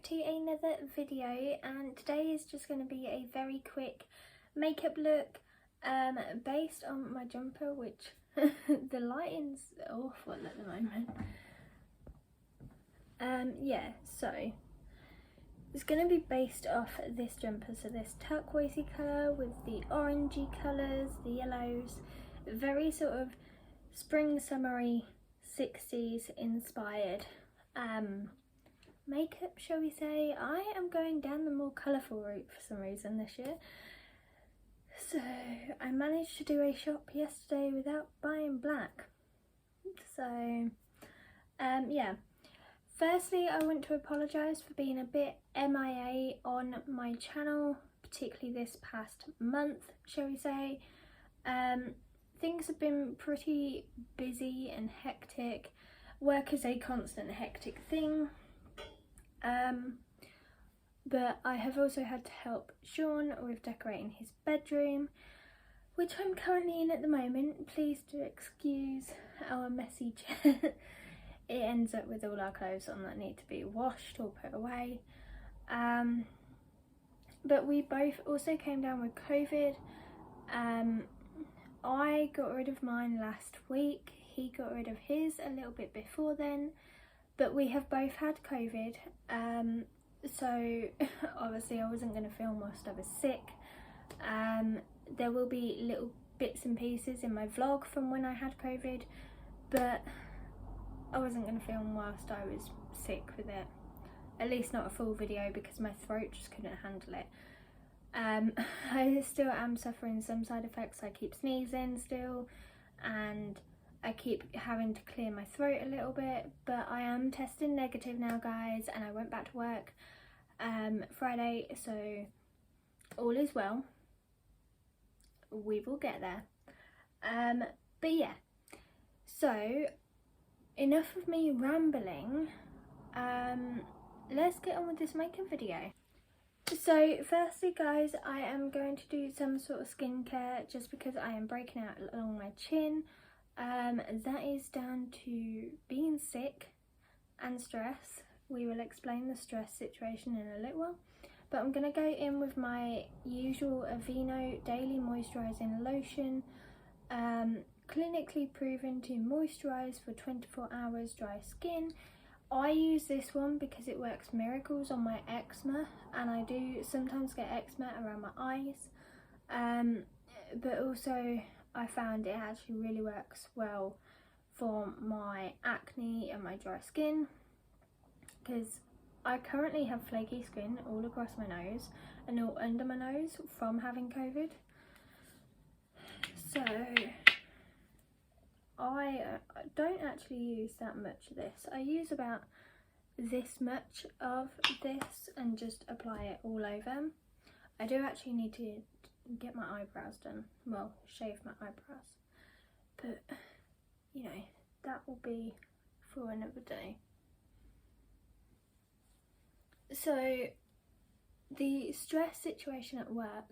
to another video, and today is just going to be a very quick makeup look based on my jumper, which the lighting's awful at the moment. Yeah, so it's going to be based off this jumper, so this turquoisey colour with the orangey colours, the yellows, very sort of spring summery 60s inspired makeup, shall we say. I am going down the more colourful route for some reason this year, so I managed to do a shop yesterday without buying black. So yeah, firstly I want to apologise for being a bit MIA on my channel, particularly this past month, shall we say. Things have been pretty busy and hectic. Work is a constant hectic thing, but I have also had to help Sean with decorating his bedroom, which I'm currently in at the moment. Please do excuse our messy chair. It ends up with all our clothes on that need to be washed or put away. But we both also came down with COVID. I got rid of mine last week, he got rid of his a little bit before then, but we have both had COVID, so obviously I wasn't going to film whilst I was sick. There will be little bits and pieces in my vlog from when I had COVID, but I wasn't going to film whilst I was sick with it, at least not a full video, because my throat just couldn't handle it. I still am suffering some side effects. I keep sneezing still, and I keep having to clear my throat a little bit, but I am testing negative now, guys, and I went back to work Friday, so all is well. We will get there. But yeah, so enough of me rambling. Let's get on with this makeup video. So firstly, guys, I am going to do some sort of skincare just because I am breaking out along my chin. That is down to being sick and stress. We will explain the stress situation in a little while, but I'm going to go in with my usual Aveeno Daily Moisturizing Lotion, clinically proven to moisturize for 24 hours dry skin. I use this one because it works miracles on my eczema, and I do sometimes get eczema around my eyes, but also I found it actually really works well for my acne and my dry skin, because I currently have flaky skin all across my nose and all under my nose from having COVID. So I don't actually use that much of this. I use about this much of this and just apply it all over. I do actually need to get my eyebrows done, well, shave my eyebrows, but you know, that will be for another day. So the stress situation at work,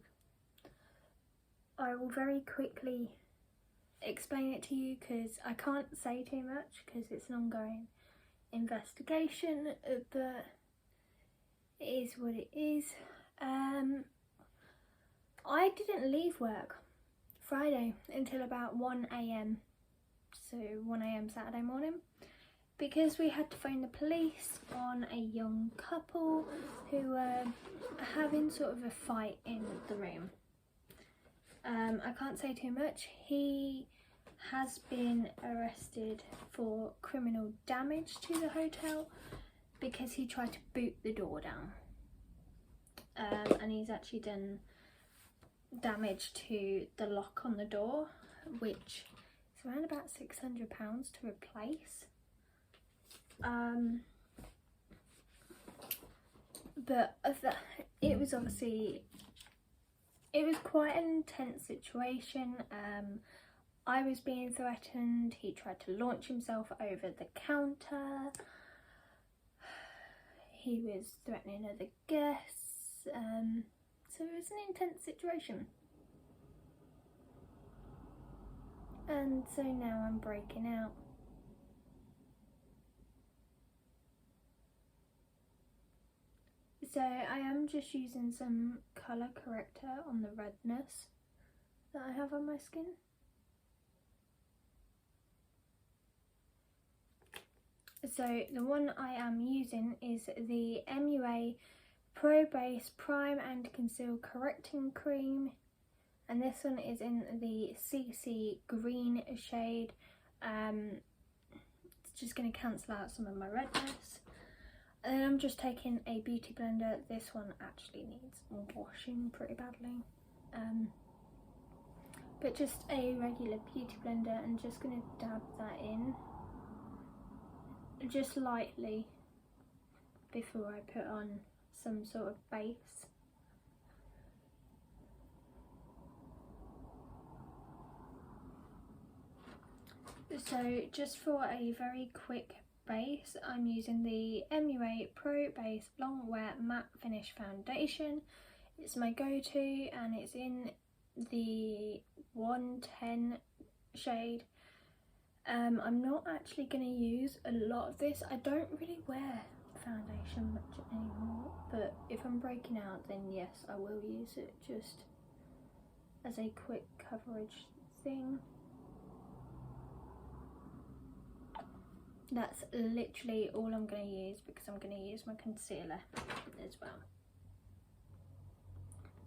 I will very quickly explain it to you because I can't say too much because it's an ongoing investigation, but it is what it is. I didn't leave work Friday until about 1 AM, so 1 AM Saturday morning, because we had to phone the police on a young couple who were having sort of a fight in the room. I can't say too much. He has been arrested for criminal damage to the hotel because he tried to boot the door down, and he's actually done damage to the lock on the door, which is around about £600 to replace. But it was obviously, it was quite an intense situation. I was being threatened. He tried to launch himself over the counter. He was threatening other guests. So it was an intense situation. And so now I'm breaking out. So I am just using some colour corrector on the redness that I have on my skin. So the one I am using is the MUA Pro Base Prime and Conceal Correcting Cream, and this one is in the CC green shade. It's just going to cancel out some of my redness. And then I'm just taking a beauty blender. This one actually needs washing pretty badly, but just a regular beauty blender, and just going to dab that in just lightly before I put on some sort of base. So just for a very quick base, I'm using the MUA Pro Base Long Wear Matte Finish Foundation. It's my go-to, and it's in the 110 shade. I'm not actually going to use a lot of this. I don't really wear foundation much anymore, but if I'm breaking out, then yes, I will use it just as a quick coverage thing. That's literally all I'm going to use, because I'm going to use my concealer as well.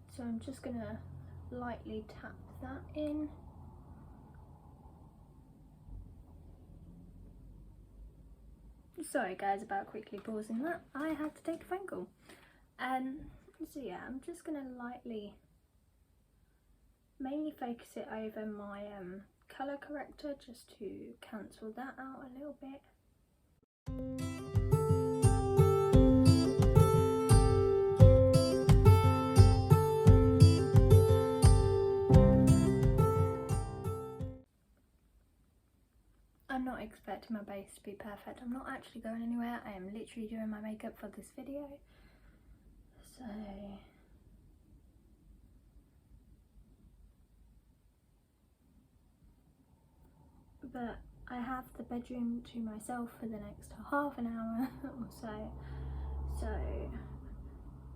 So I'm just going to lightly tap that in. Sorry guys about quickly pausing that, I had to take a phone call. So yeah, I'm just going to lightly, mainly focus it over my colour corrector, just to cancel that out a little bit. I'm not expecting my base to be perfect. I'm not actually going anywhere. I am literally doing my makeup for this video. So but I have the bedroom to myself for the next half an hour or so. So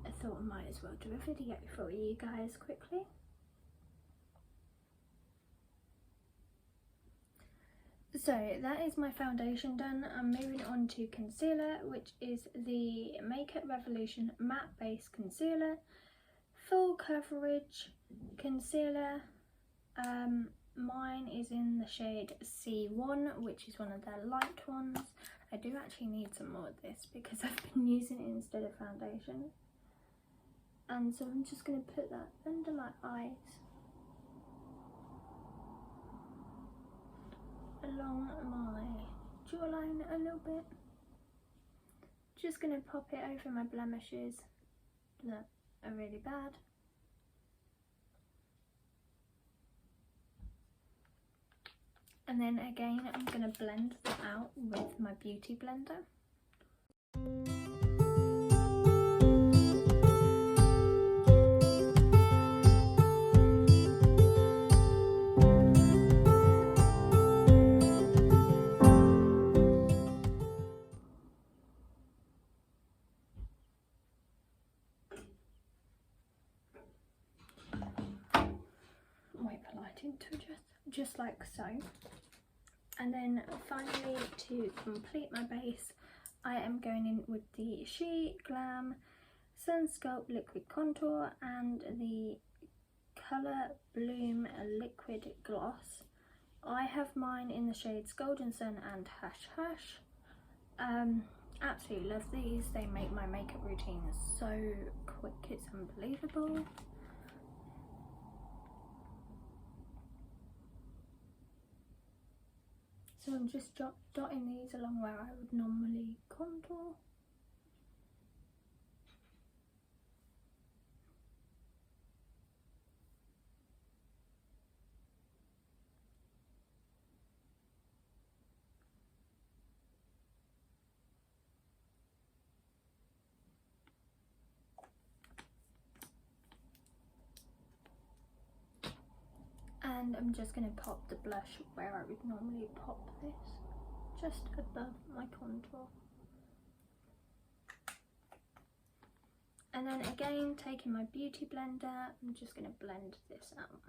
I thought I might as well do a video for you guys quickly. So that is my foundation done. I'm moving on to concealer, which is the Makeup Revolution Matte Base Concealer. Full coverage concealer. Mine is in the shade C1, which is one of their light ones. I do actually need some more of this because I've been using it instead of foundation. And so I'm just going to put that under my eyes, along my jawline a little bit. Just going to pop it over my blemishes that are really bad. And then again, I'm going to blend that out with my beauty blender. Wait for lighting to adjust, just like so. And then finally, to complete my base, I am going in with the Sheglam Sun Sculpt Liquid Contour and the Colour Bloom Liquid Gloss. I have mine in the shades Golden Sun and Hash Hash. Absolutely love these. They make my makeup routine so quick, it's unbelievable. So I'm just dotting these along where I would normally contour. And I'm just going to pop the blush where I would normally pop this, just above my contour. And then again, taking my beauty blender, I'm just going to blend this out.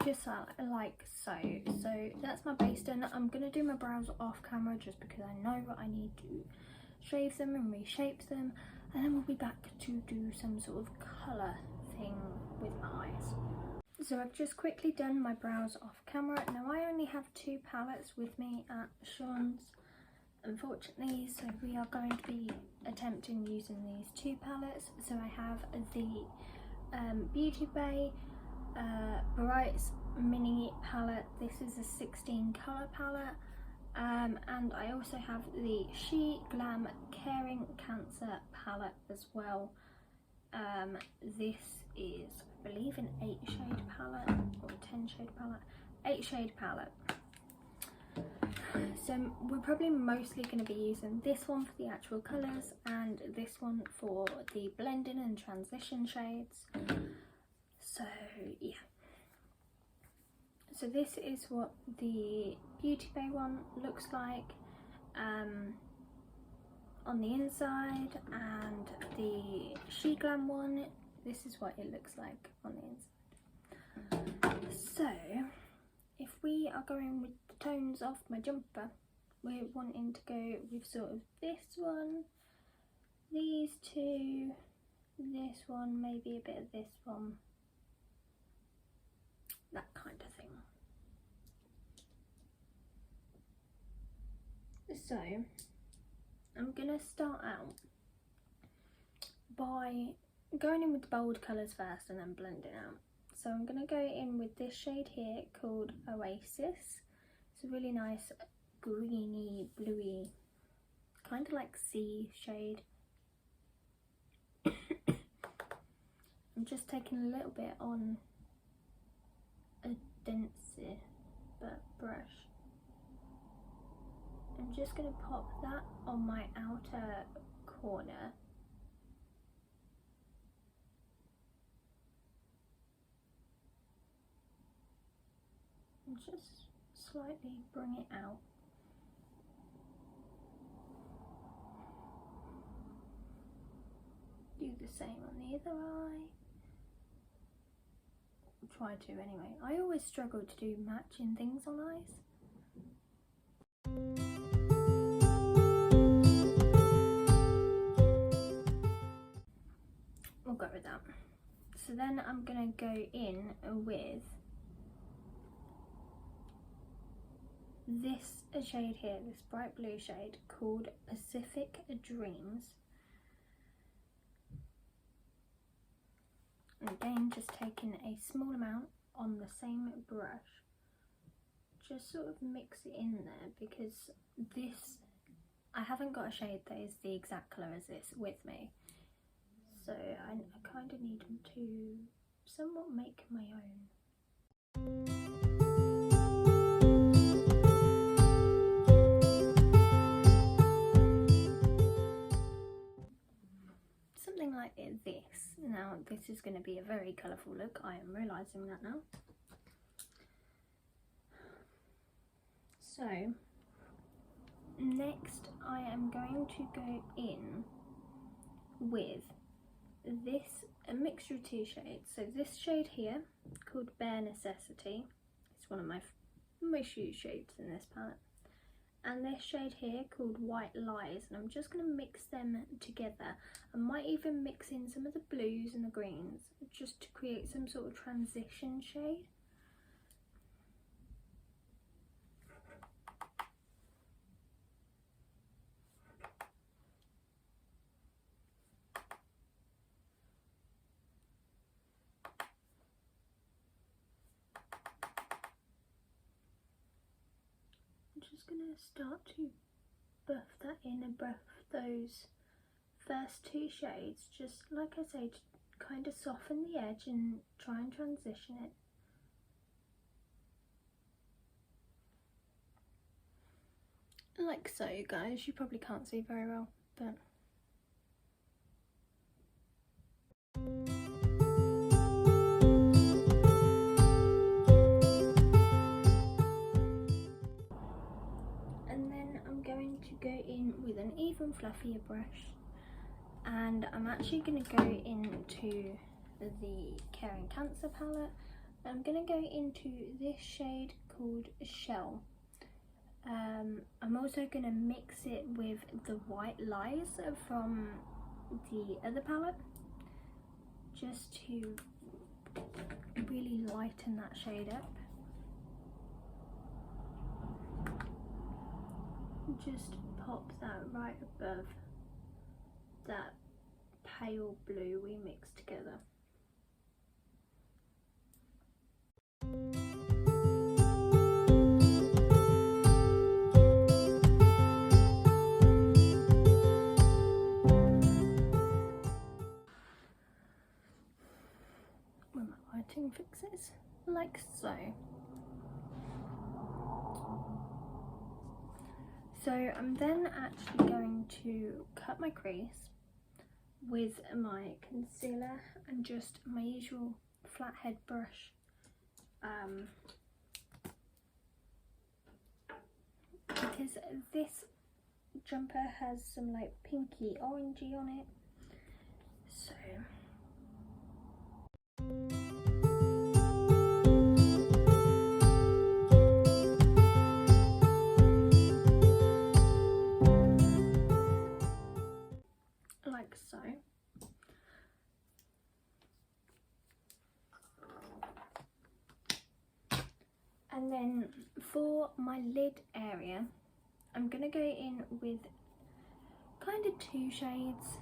Just like so. So that's my base done. I'm going to do my brows off camera just because I know that I need to shave them and reshape them, and then we'll be back to do some sort of colour thing with my eyes. So I've just quickly done my brows off camera. Now I only have 2 palettes with me at Sean's, unfortunately, so we are going to be attempting using these 2 palettes. So I have the Beauty Bay Brights mini palette. This is a 16 colour palette, and I also have the Sheglam Caring Cancer palette as well. This is, I believe, an 8 shade palette or 10 shade palette, 8 shade palette. So we're probably mostly going to be using this one for the actual colours and this one for the blending and transition shades. So yeah. So this is what the Beauty Bay one looks like on the inside, and the Sheglam one, this is what it looks like on the inside. So if we are going with the tones of my jumper, we're wanting to go with sort of this one, these 2, this one, maybe a bit of this one, that kind of thing. So I'm gonna start out by going in with the bold colours first and then blending out. So I'm gonna go in with this shade here called Oasis. It's a really nice greeny, bluey, kind of like sea shade. I'm just taking a little bit on a denser brush. I'm just going to pop that on my outer corner. And just slightly bring it out. Do the same on the other eye. Try to anyway. I always struggle to do matching things on eyes. We'll go with that. So then I'm gonna go in with this shade here, this bright blue shade called Pacific Dreams. And again, just taking a small amount on the same brush, just sort of mix it in there, because this, I haven't got a shade that is the exact colour as this with me, so I kind of need to somewhat make my own. Something like this. Now this is going to be a very colourful look, I am realising that now. So next I am going to go in with this, a mixture of 2 shades. So this shade here called Bare Necessity, it's one of my most used shades in this palette, and this shade here called White Lies, and I'm just going to mix them together. I might even mix in some of the blues and the greens just to create some sort of transition shade. I'm just going to start to buff that in and buff those first 2 shades, just like I say, to kind of soften the edge and try and transition it. Like so, guys, you probably can't see very well, but and fluffier brush, and I'm actually going to go into the Care and Cancer palette. I'm going to go into this shade called Shell. I'm also going to mix it with the White Lies from the other palette, just to really lighten that shade up. Just pop that right above that pale blue we mixed together. When my lighting fixes, like so. So I'm then actually going to cut my crease with my concealer and just my usual flathead brush. Because this jumper has some like pinky orangey on it, so like so. And then for my lid area, I'm going to go in with kind of two shades.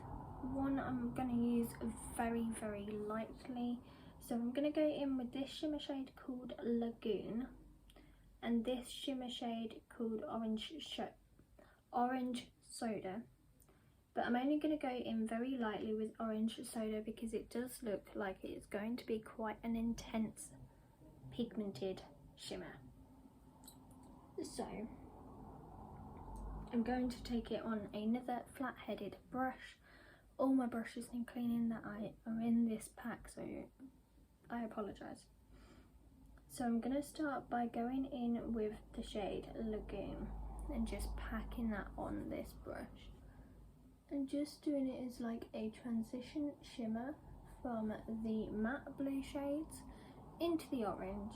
One I'm going to use very, very lightly. So I'm going to go in with this shimmer shade called Lagoon, and this shimmer shade called Orange Soda. But I'm only going to go in very lightly with Orange Soda because it does look like it's going to be quite an intense pigmented shimmer. So I'm going to take it on another flat-headed brush. All my brushes and cleaning that are in this pack, so I apologise. So I'm going to start by going in with the shade Lagoon and just packing that on this brush. And just doing it as like a transition shimmer from the matte blue shades into the orange.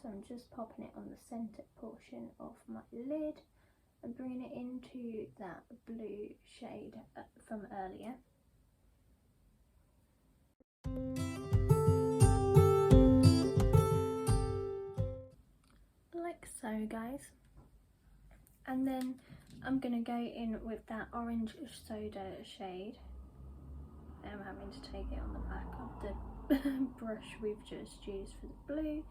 So I'm just popping it on the centre portion of my lid and bringing it into that blue shade from earlier. Like so, guys. And then I'm going to go in with that Orange Soda shade. I'm having to take it on the back of the brush we've just used for the blue.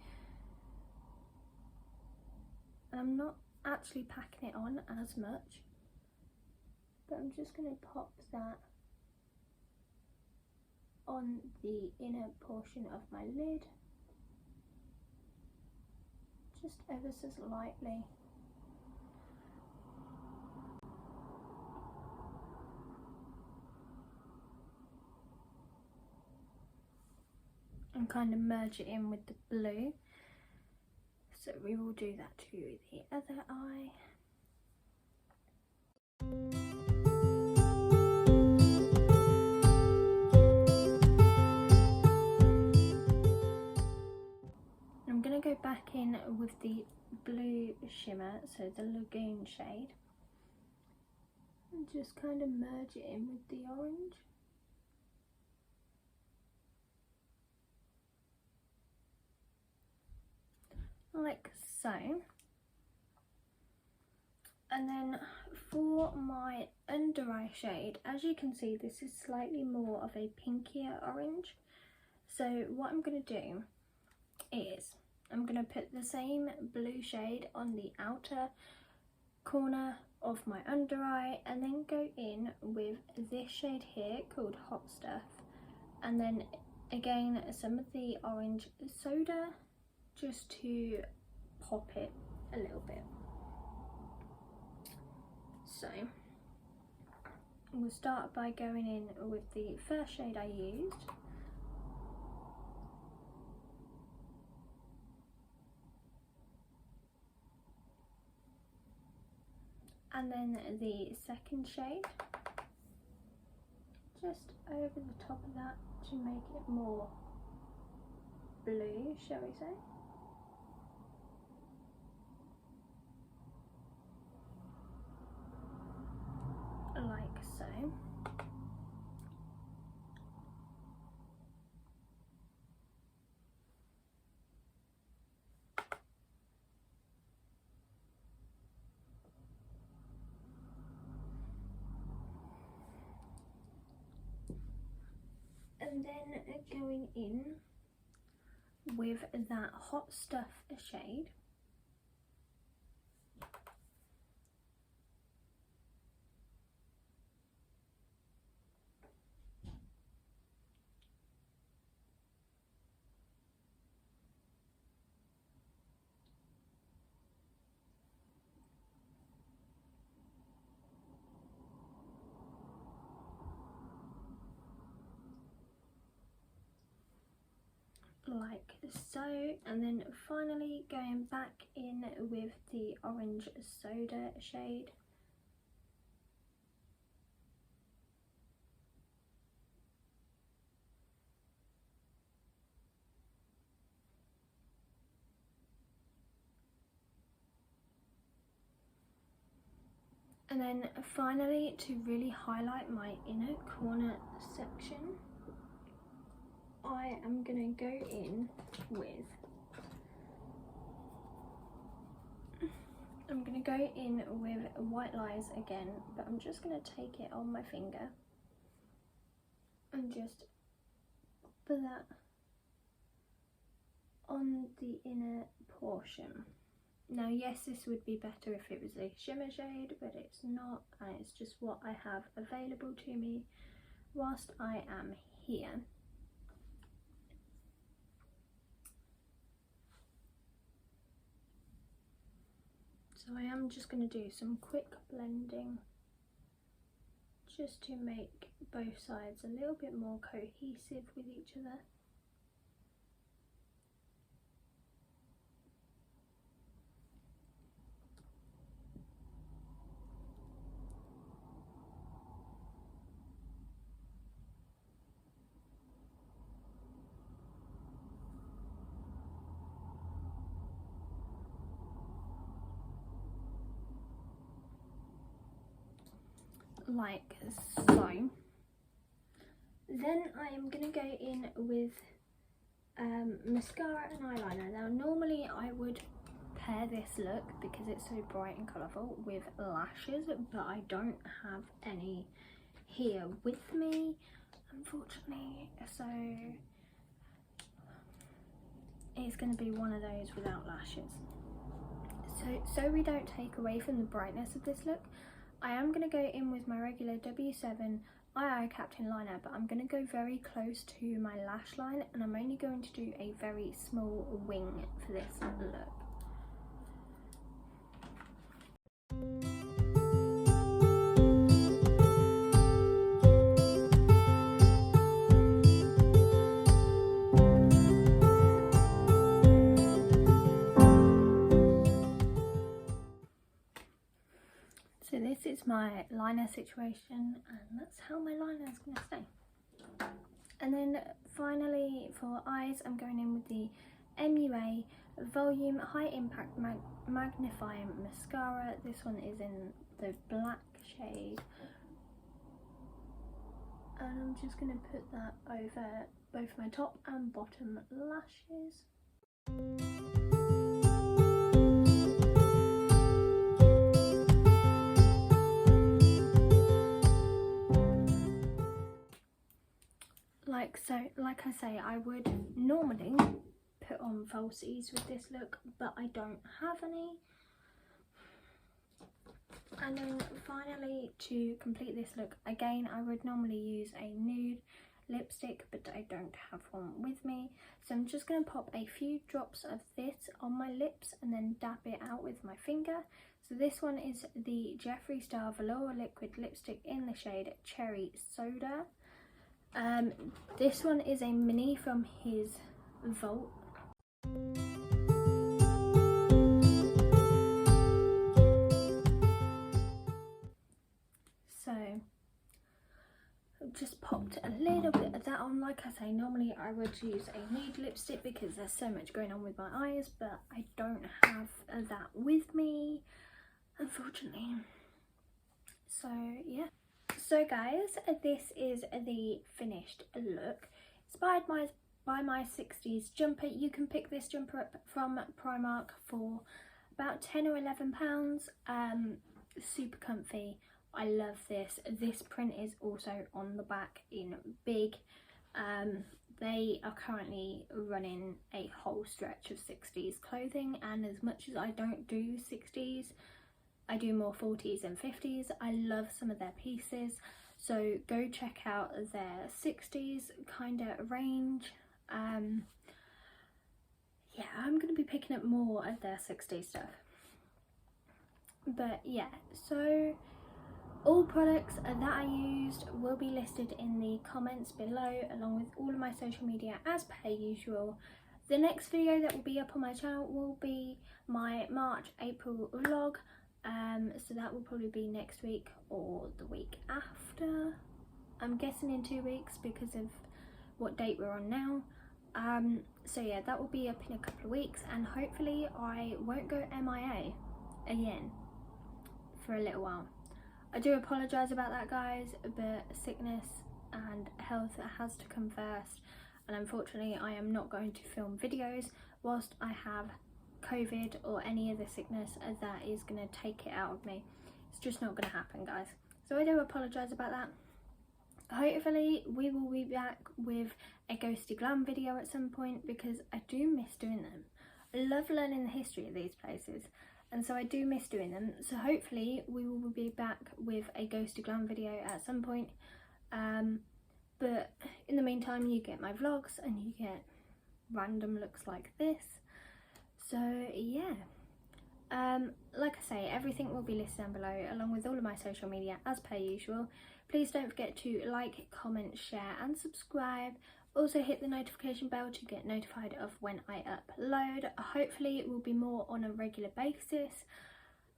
And I'm not actually packing it on as much, but I'm just going to pop that on the inner portion of my lid, just ever so lightly. And kind of merge it in with the blue. So we will do that to the other eye. I'm going to go back in with the blue shimmer, so the Lagoon shade, and just kind of merge it in with the orange. Like so. And then for my under eye shade, as you can see, this is slightly more of a pinkier orange. So what I'm going to do is I'm going to put the same blue shade on the outer corner of my under eye, and then go in with this shade here called Hot Stuff, and then again some of the Orange Soda, just to pop it a little bit. So we'll start by going in with the first shade I used. and then the second shade just over the top of that to make it more blue, shall we say. Like so. And then going in with that Hot Stuff shade. Like so, and then finally going back in with the Orange Soda shade. And then finally, to really highlight my inner corner section, I am going to go in with, White Lies again, but I'm just going to take it on my finger and just put that on the inner portion. Now yes, this would be better if it was a shimmer shade, but it's not, and it's just what I have available to me whilst I am here. So I am just going to do some quick blending just to make both sides a little bit more cohesive with each other. Like so. Then I am going to go in with mascara and eyeliner. Now normally I would pair this look because it's so bright and colourful with lashes, but I don't have any here with me, unfortunately, so it's going to be one of those without lashes. So we don't take away from the brightness of this look, I am going to go in with my regular W7 Eye Captain liner, but I'm going to go very close to my lash line, and I'm only going to do a very small wing for this look. So this is my liner situation, and that's how my liner is going to stay. And then finally for eyes, I'm going in with the MUA Volume High Impact Magnifying Mascara. This one is in the black shade. And I'm just going to put that over both my top and bottom lashes. Like I say, I would normally put on falsies with this look, but I don't have any. And then finally, to complete this look, again, I would normally use a nude lipstick, but I don't have one with me. So I'm just going to pop a few drops of this on my lips and then dab it out with my finger. So this one is the Jeffree Star Velour Liquid Lipstick in the shade Cherry Soda. This one is a mini from his Vault. So I've just popped a little bit of that on. Like I say, normally I would use a nude lipstick because there's so much going on with my eyes, but I don't have that with me, unfortunately. So yeah. So guys, this is the finished look. Inspired by my 60s jumper. You can pick this jumper up from Primark for about £10 or £11. Super comfy. I love this. This print is also on the back in big. They are currently running a whole stretch of 60s clothing, and as much as I don't do 60s, I do more 40s and 50s. I love some of their pieces, so go check out their 60s kind of range. Yeah, I'm going to be picking up more of their 60s stuff. But yeah, so all products that I used will be listed in the comments below, along with all of my social media as per usual. The next video that will be up on my channel will be my March-April vlog. So that will probably be next week or the week after. I'm guessing in 2 weeks because of what date we're on now. So yeah, that will be up in a couple of weeks, and hopefully I won't go MIA again for a little while. I do apologise about that, guys, but sickness and health has to come first, and unfortunately I am not going to film videos whilst I have COVID or any other sickness that is going to take it out of me. It's just not going to happen, guys. So I do apologise about that. Hopefully we will be back with a Ghosty Glam video at some point, because I do miss doing them. I love learning the history of these places, and so I do miss doing them. So hopefully we will be back with a Ghosty Glam video at some point. But in the meantime, you get my vlogs and you get random looks like this. So yeah, like I say, everything will be listed down below, along with all of my social media as per usual. Please don't forget to like, comment, share and subscribe. Also hit the notification bell to get notified of when I upload. Hopefully it will be more on a regular basis.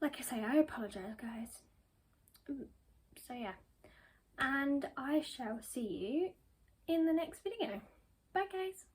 Like I say, I apologise, guys. So yeah, and I shall see you in the next video. Bye, guys.